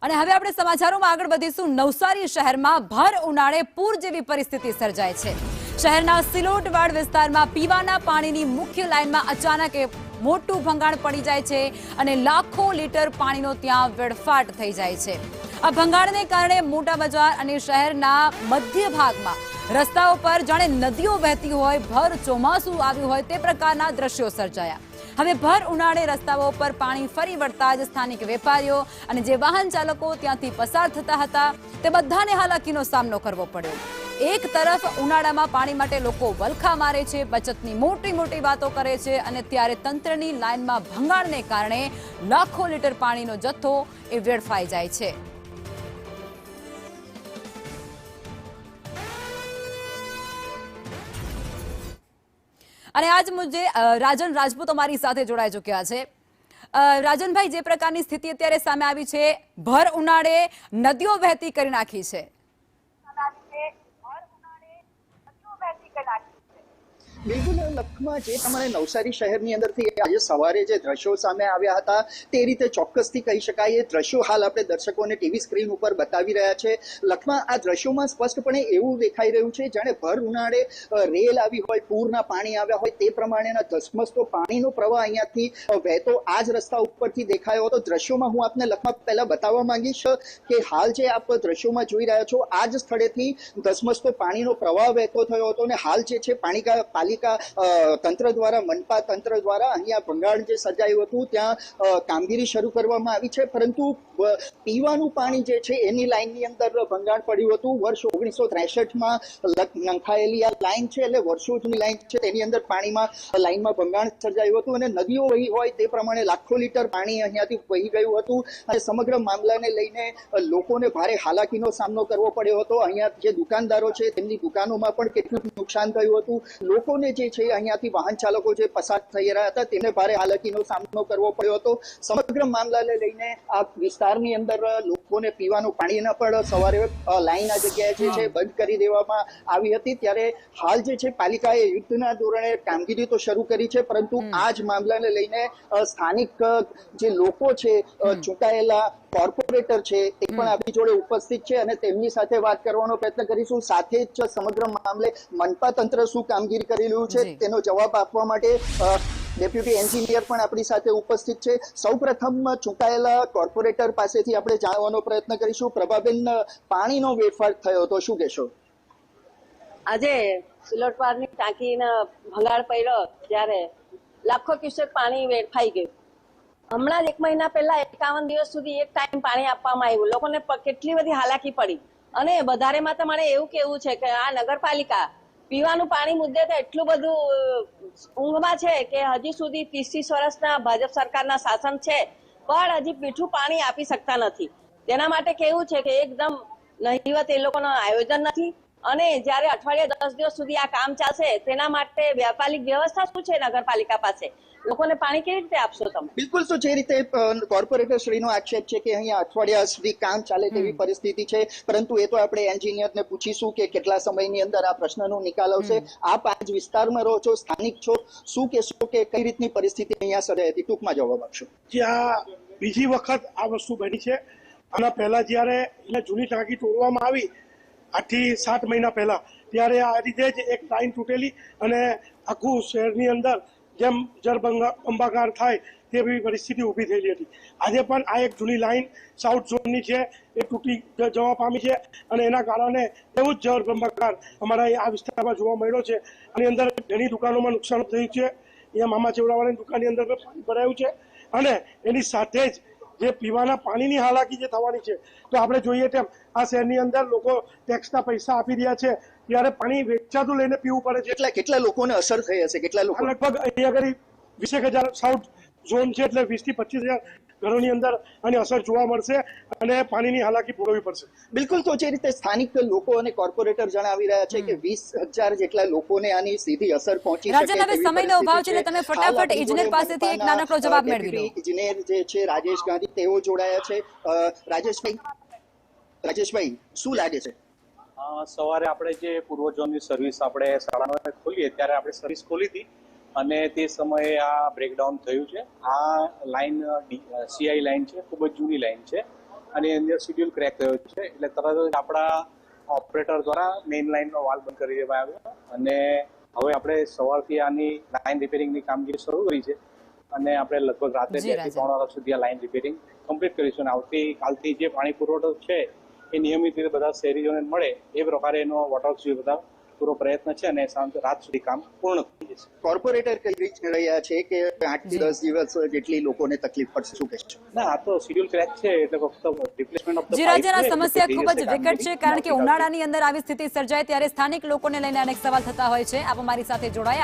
અને હવે આપણે સમાચારોમાં આગળ વધીશું। નવસારી શહેરમાં ભર ઉનાળે પૂર જેવી પરિસ્થિતિ સર્જાય છે। શહેરના સિલોટવાડ વિસ્તારમાં પીવાના પાણીની મુખ્ય લાઇનમાં અચાનક મોટું ભંગાણ પડી જાય છે અને લાખો લીટર પાણીનો ત્યાં વેડફાટ થઈ જાય છે। આ ભંગાણને કારણે મોટા બજાર અને શહેરના મધ્ય ભાગમાં રસ્તાઓ પર જાણે નદીઓ વહેતી હોય, ભર ચોમાસું આવ્યું હોય તે પ્રકારના દ્રશ્યો સર્જાયા। હવે ભર ઉનાળે રસ્તાઓ પર પાણી ફરી વળતા જ સ્થાનિક વેપારીઓ અને જે વાહન ચાલકો ત્યાંથી પસાર થતા હતા તે બધાને હાલાકીનો સામનો કરવો પડ્યો। એક તરફ ઉનાળામાં પાણી માટે લોકો વલખા મારે છે, બચતની મોટી મોટી વાતો કરે છે અને ત્યારે તંત્રની લાઇનમાં ભંગાણને કારણે લાખો લીટર પાણીનો જથ્થો એ વેડફાઈ જાય છે। અને આજ મુદ્દે રાજન રાજપૂત અમારી સાથે જોડાઈ ચૂક્યા છે। રાજનભાઈ, જે પ્રકારની સ્થિતિ અત્યારે સામે આવી છે, ભર ઉનાળે નદીઓ વહેતી કરી નાખી છે। બિલકુલ લખમાં જે તમારે નવસારી શહેરની અંદરથી આજે સવારે જે દ્રશ્યો સામે આવ્યા હતા તે રીતે ચોક્કસથી કહી શકાય। એ દ્રશ્યો હાલ આપણે દર્શકોને ટીવી સ્ક્રીન ઉપર બતાવી રહ્યા છે। લખમાં આ દ્રશ્યોમાં સ્પષ્ટપણે એવું દેખાઈ રહ્યું છે જાણે ભર ઉનાળે રેલ આવી હોય, પૂરના પાણી આવ્યા હોય તે પ્રમાણેના ધસમસતો પાણીનો પ્રવાહ અહીંયાથી વહેતો આ જ રસ્તા ઉપરથી દેખાયો હતો। દ્રશ્યોમાં હું આપને લખમાં પહેલા બતાવવા માંગીશ કે હાલ જે આપ દ્રશ્યોમાં જોઈ રહ્યા છો આ જ સ્થળેથી ધસમસતો પાણીનો પ્રવાહ વહેતો થયો હતો અને હાલ જે છે પાલિકા તંત્ર દ્વારા, મનપા તંત્ર દ્વારા અહીંયા ભંગાણ જે સર્જાયું હતું ત્યાં કામગીરી શરૂ કરવામાં આવી છે, પરંતુ પીવાનું પાણી જે છે એની લાઇનની અંદર ભંગાણ પડ્યું હતું। વર્ષ 1963માં નંખાયેલી આ લાઇન છે, એટલે વર્ષો જૂની લાઇન છે, તેની અંદર લાઇનમાં ભંગાણ સર્જાયું હતું અને નદીઓ વહી હોય તે પ્રમાણે લાખો લીટર પાણી અહીંયાથી વહી ગયું હતું અને સમગ્ર મામલાને લઈને લોકોને ભારે હાલાકીનો સામનો કરવો પડ્યો હતો। અહીંયા જે દુકાનદારો છે તેમની દુકાનોમાં પણ કેટલું નુકસાન થયું હતું। લોકોને જે છે અહીંયાથી વાહન ચાલકો જે પસાર થઈ રહ્યા હતા તેમને ભારે હાલાકીનો સામનો કરવો પડ્યો હતો। સમગ્ર મામલાને લઈને આ વિસ્તારની અંદર લોકોને પીવાનું પાણીના પણ સવારે લાઈન આ જગ્યાએ જે છે બંધ કરી દેવામાં આવી હતી। ત્યારે હાલ જે છે પાલિકાએ યુદ્ધના ધોરણે કામગીરી તો શરૂ કરી છે, પરંતુ આ જ મામલાને લઈને સ્થાનિક જે લોકો છે, ચૂંટાયેલા કોર્પોરેટર છે તે પણ આપણી જોડે ઉપસ્થિત છે અને તેમની સાથે વાત કરવાનો પ્રયત્ન કરીશું। સાથે જ સમગ્ર મામલે મનપા તંત્ર શું કામગીરી કરી રહ્યું છે તેનો જવાબ આપવા માટે ડેપ્યુટી એન્જિનિયર પણ આપણી સાથે ઉપસ્થિત છે। સૌપ્રથમ ચૂંટાયેલા કોર્પોરેટર પાસેથી આપણે જાણવાનો પ્રયત્ન કરીશું। પ્રભાબેન, પાણીનો વેડફાટ થયો તો શું કહેશો? આજે સિલોટવાડની ટાંકીને ભંગાણ પડ્યો ત્યારે લાખો ક્યુસેક પાણી વેડફાઈ ગયું। હમણાં જ 1 મહિના પહેલા 51 દિવસ સુધી એક ટાઈમ પાણી આપવામાં આવ્યું। લોકોને કેટલી બધી હાલાકી પડી અને વધારેમાં તો મારે એવું કેવું છે કે આ નગરપાલિકા પીવાનું પાણી મુદ્દે તો એટલું બધું ઊંઘમાં છે કે હજી સુધી 30 વર્ષના ભાજપ સરકારના શાસન છે પણ હજી મીઠું પાણી આપી શકતા નથી। તેના માટે કેવું છે કે એકદમ નહિવત એ લોકોનું આયોજન નથી અને જ્યારે અઠવાડિયે 10 દિવસ સુધી આ કામ ચાલશે તેના માટે વ્યાપારિક વ્યવસ્થા શું છે નગરપાલિકા પાસે? લોકોને પાણી કેવી રીતે આપશો તમે? બિલકુલ, તો જે રીતે કોર્પોરેટર શ્રીનો આક્ષેપ છે કે અહીંયા અઠવાડિયા સુધી કામ ચાલે તેવી પરિસ્થિતિ છે, પરંતુ એ તો આપણે એન્જિનિયરને પૂછીશું કે કેટલા સમયની અંદર આ પ્રશ્નનો નિકાલ આવશે। આપ આ જ વિસ્તારમાં રહો છો, સ્થાનિક છો, શું કહેશો કે કઈ રીતની પરિસ્થિતિ અહીંયા સર્જાઈ હતી? ટૂંકમાં જવાબ આપશો। જ્યાં બીજી વખત આ વસ્તુ બની છે, આના પહેલા જ્યારે જૂની ટાંકી તોડવામાં આવી 8 થી 7 મહિના પહેલા, ત્યારે આ રીતે જ એક લાઈન તૂટેલી અને આખું શહેરની અંદર જેમ જળબંબાકાર થાય તેવી પરિસ્થિતિ ઊભી થયેલી હતી। આજે પણ આ એક જૂની લાઈન સાઉથ ઝોનની છે એ તૂટી જવા પામી છે અને એના કારણે એવું જ જળબંબાકાર અમારા આ વિસ્તારમાં જોવા મળ્યો છે। આની અંદર ઘણી દુકાનોમાં નુકસાન થયું છે। અહીંયા મામા ચેવડાવાળાની દુકાનની અંદર પાણી ભરાયું છે અને એની સાથે જ જે પીવાના પાણીની હાલાકી જે થવાની છે, તો આપણે જોઈએ તેમ આ શહેરની અંદર લોકો ટેક્સના પૈસા આપી રહ્યા છે ત્યારે પાણી વેચાતું લઈને પીવું પડે છે। કેટલા લોકોને અસર થઈ હશે? કેટલા લોકો? લગભગ અહીંયા આગળ 20,000 સાઉથ ઝોન છે એટલે 20 થી 25,000 ઘરોની અંદર આની અસર જોવા મળશે અને પાણીની હાલાકી ભોગવવી પડશે। બિલકુલ, તો જે રીતે સ્થાનિક લોકો અને કોર્પોરેટર જણાવી રહ્યા છે કે 20,000 જેટલા લોકોને આની સીધી અસર પહોંચી શકે। રાજન, હવે સમયનો અભાવ છે એટલે તમે ફટાફટ ઇજનેર પાસેથી એક નાનકડો જવાબ મેળવી લો। ઇજનેર જે છે રાજેશ ગાંધી તેઓ જોડાયા છે। રાજેશભાઈ, શું લાગે છે? સવારે આપણે જે પૂર્વ ઝોનની સર્વિસ આપણે 9:30 ખોલીએ ત્યારે આપણે સર્વિસ ખોલી હતી અને તે સમયે આ બ્રેકડાઉન થયું છે। આ લાઈન CI લાઈન છે, ખૂબ જ જૂની લાઈન છે અને એની અંદર શિડ્યુલ ક્રેક થયો છે, એટલે તરત જ આપણા ઓપરેટર દ્વારા મેઇન લાઇનનો વાલ્વ બંધ કરી દેવામાં આવ્યો અને હવે આપણે સવારથી આની લાઇન રિપેરિંગની કામગીરી શરૂ કરી છે અને આપણે લગભગ રાત્રે 2 થી 3 વાગ્યા સુધી આ લાઇન રિપેરિંગ કમ્પ્લીટ કરીશું અને આવતીકાલથી જે પાણી પુરવઠો છે એ નિયમિત રીતે બધા શહેરીજોને મળે એ પ્રકારે એનો વોટરવર્ક્સ બધા પૂરો પ્રયત્ન છે અને રાત સુધી કામ પૂર્ણ થઈ જશે. કોર્પોરેટર કહી રહ્યા છે કે 8 થી 10 દિવસ જેટલી લોકોને તકલીફ પડશે, શું કહેશો? ના, આ તો શિડ્યુલ ક્રેક છે એટલે ફક્ત રિપ્લેસમેન્ટ ઓફ ધ જી રાજ્યના સમસ્યા ખૂબ જ વિકટ છે, કારણ કે ઉનાળાની અંદર આવી સ્થિતિ સર્જાય ત્યારે સ્થાનિક લોકોને લઈને અનેક સવાલ થતા હોય છે. આપ અમારી સાથે જોડાયા.